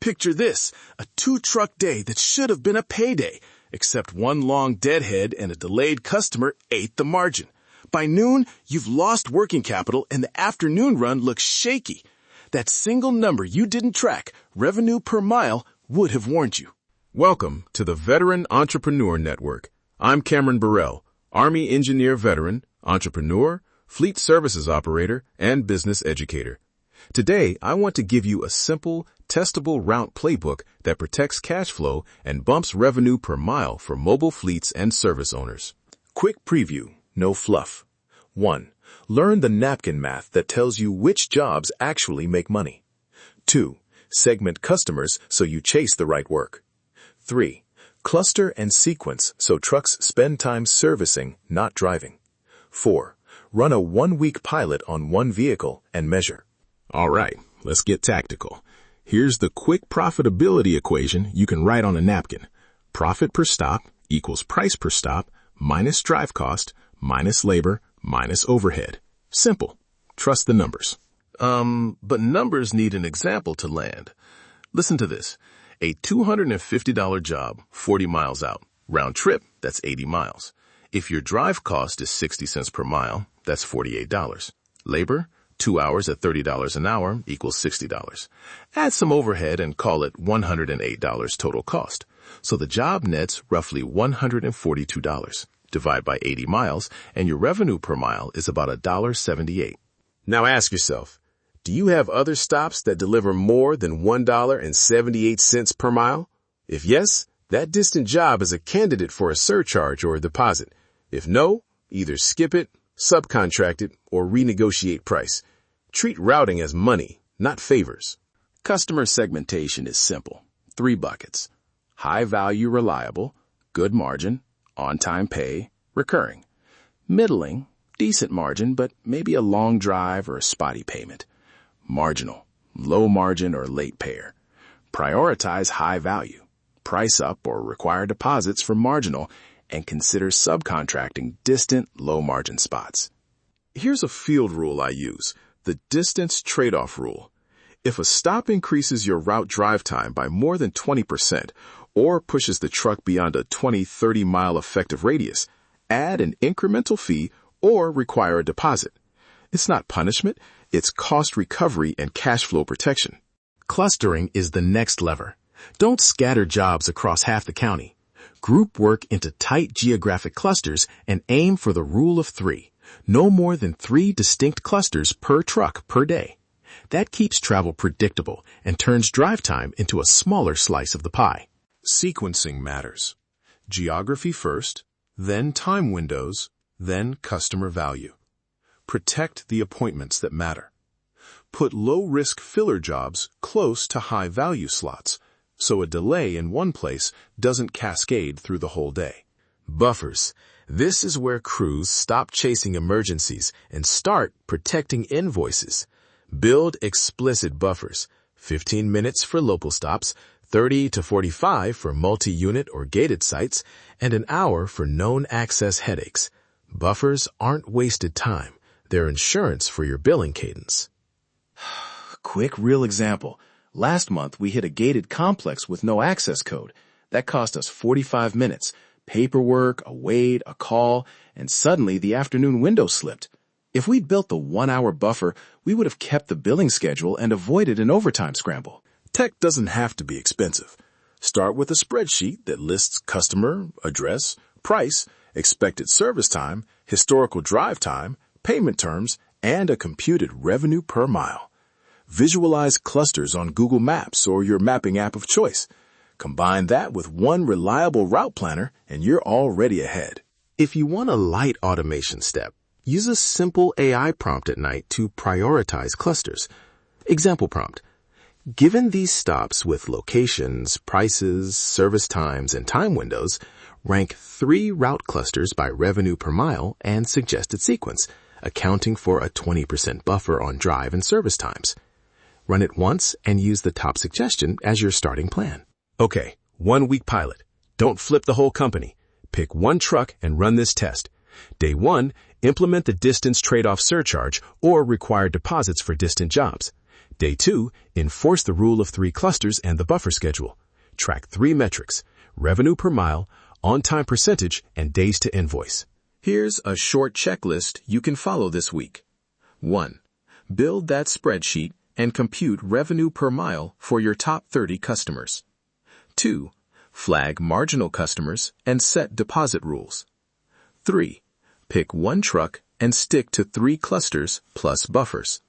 Picture this, a 2-truck day that should have been a payday, except one long deadhead and a delayed customer ate the margin. By noon, you've lost working capital and the afternoon run looks shaky. That single number you didn't track, revenue per mile, would have warned you. Welcome to the Veteran Entrepreneur Network. I'm Cameron Burrell, Army engineer veteran, entrepreneur, fleet services operator, and business educator. Today, I want to give you a simple, testable route playbook that protects cash flow and bumps revenue per mile for mobile fleets and service owners. Quick preview, no fluff. 1. Learn the napkin math that tells you which jobs actually make money. 2. Segment customers so you chase the right work. 3. Cluster and sequence so trucks spend time servicing, not driving. 4. Run a 1-week pilot on one vehicle and measure. All right, let's get tactical. Here's the quick profitability equation you can write on a napkin. Profit per stop equals price per stop minus drive cost minus labor minus overhead. Simple. Trust the numbers. But numbers need an example to land. Listen to this. A $250 job, 40 miles out. Round trip, that's 80 miles. If your drive cost is 60 cents per mile, that's $48. Labor, 2 hours at $30 an hour equals $60. Add some overhead and call it $108 total cost. So the job nets roughly $142. Divide by 80 miles, and your revenue per mile is about $1.78. Now ask yourself, do you have other stops that deliver more than $1.78 per mile? If yes, that distant job is a candidate for a surcharge or a deposit. If no, either skip it, subcontract it, or renegotiate price. Treat routing as money, not favors. Customer segmentation is simple. 3 buckets. High value reliable, good margin, on-time pay, recurring. Middling, decent margin, but maybe a long drive or a spotty payment. Marginal, low margin or late payer. Prioritize high value. Price up or require deposits for marginal, and consider subcontracting distant, low-margin spots. Here's a field rule I use, the distance trade-off rule. If a stop increases your route drive time by more than 20% or pushes the truck beyond a 20-30 mile effective radius, add an incremental fee or require a deposit. It's not punishment, it's cost recovery and cash flow protection. Clustering is the next lever. Don't scatter jobs across half the county. Group work into tight geographic clusters and aim for the rule of 3. No more than 3 distinct clusters per truck per day. That keeps travel predictable and turns drive time into a smaller slice of the pie. Sequencing matters. Geography first, then time windows, then customer value. Protect the appointments that matter. Put low-risk filler jobs close to high-value slots, so a delay in one place doesn't cascade through the whole day. Buffers. This is where crews stop chasing emergencies and start protecting invoices. Build explicit buffers. 15 minutes for local stops, 30 to 45 for multi-unit or gated sites, and an hour for known access headaches. Buffers aren't wasted time. They're insurance for your billing cadence. Quick, real example. Last month, we hit a gated complex with no access code. That cost us 45 minutes. Paperwork, a wait, a call, and suddenly the afternoon window slipped. If we'd built the 1-hour buffer, we would have kept the billing schedule and avoided an overtime scramble. Tech doesn't have to be expensive. Start with a spreadsheet that lists customer, address, price, expected service time, historical drive time, payment terms, and a computed revenue per mile. Visualize clusters on Google Maps or your mapping app of choice. Combine that with one reliable route planner and you're already ahead. If you want a light automation step, use a simple AI prompt at night to prioritize clusters. Example prompt. Given these stops with locations, prices, service times, and time windows, rank 3 route clusters by revenue per mile and suggested sequence, accounting for a 20% buffer on drive and service times. Run it once and use the top suggestion as your starting plan. Okay, 1-week pilot. Don't flip the whole company. Pick one truck and run this test. Day 1, implement the distance trade-off surcharge or require deposits for distant jobs. Day 2, enforce the rule of 3 clusters and the buffer schedule. Track 3 metrics: revenue per mile, on-time percentage, and days to invoice. Here's a short checklist you can follow this week. 1. Build that spreadsheet and compute revenue per mile for your top 30 customers. 2. Flag marginal customers and set deposit rules. 3. Pick 1 truck and stick to 3 clusters plus buffers.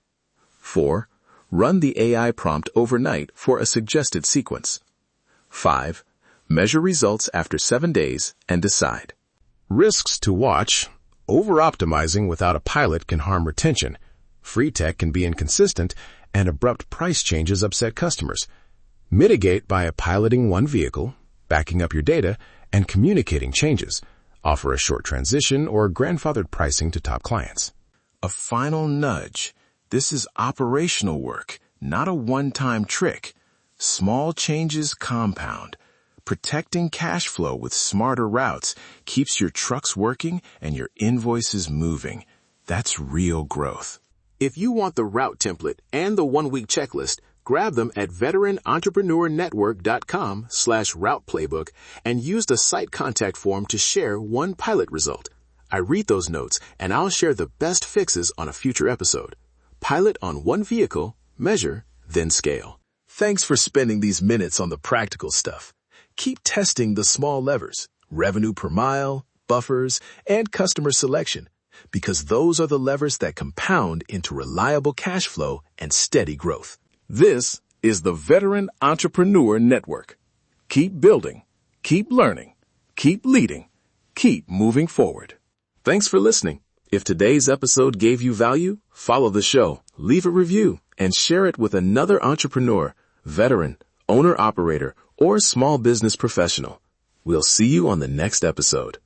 4. Run the AI prompt overnight for a suggested sequence. 5. Measure results after 7 days and decide. Risks to watch: over-optimizing without a pilot can harm retention. Free tech can be inconsistent, and abrupt price changes upset customers. Mitigate by piloting 1 vehicle, backing up your data, and communicating changes. Offer a short transition or grandfathered pricing to top clients. A final nudge. This is operational work, not a one-time trick. Small changes compound. Protecting cash flow with smarter routes keeps your trucks working and your invoices moving. That's real growth. If you want the route template and the 1-week checklist, grab them at veteranentrepreneurnetwork.com/route playbook and use the site contact form to share 1 pilot result. I read those notes and I'll share the best fixes on a future episode. Pilot on 1 vehicle, measure, then scale. Thanks for spending these minutes on the practical stuff. Keep testing the small levers, revenue per mile, buffers, and customer selection, because those are the levers that compound into reliable cash flow and steady growth. This is the Veteran Entrepreneur Network. Keep building, keep learning, keep leading, keep moving forward. Thanks for listening. If today's episode gave you value, follow the show, leave a review, and share it with another entrepreneur, veteran, owner-operator, or small business professional. We'll see you on the next episode.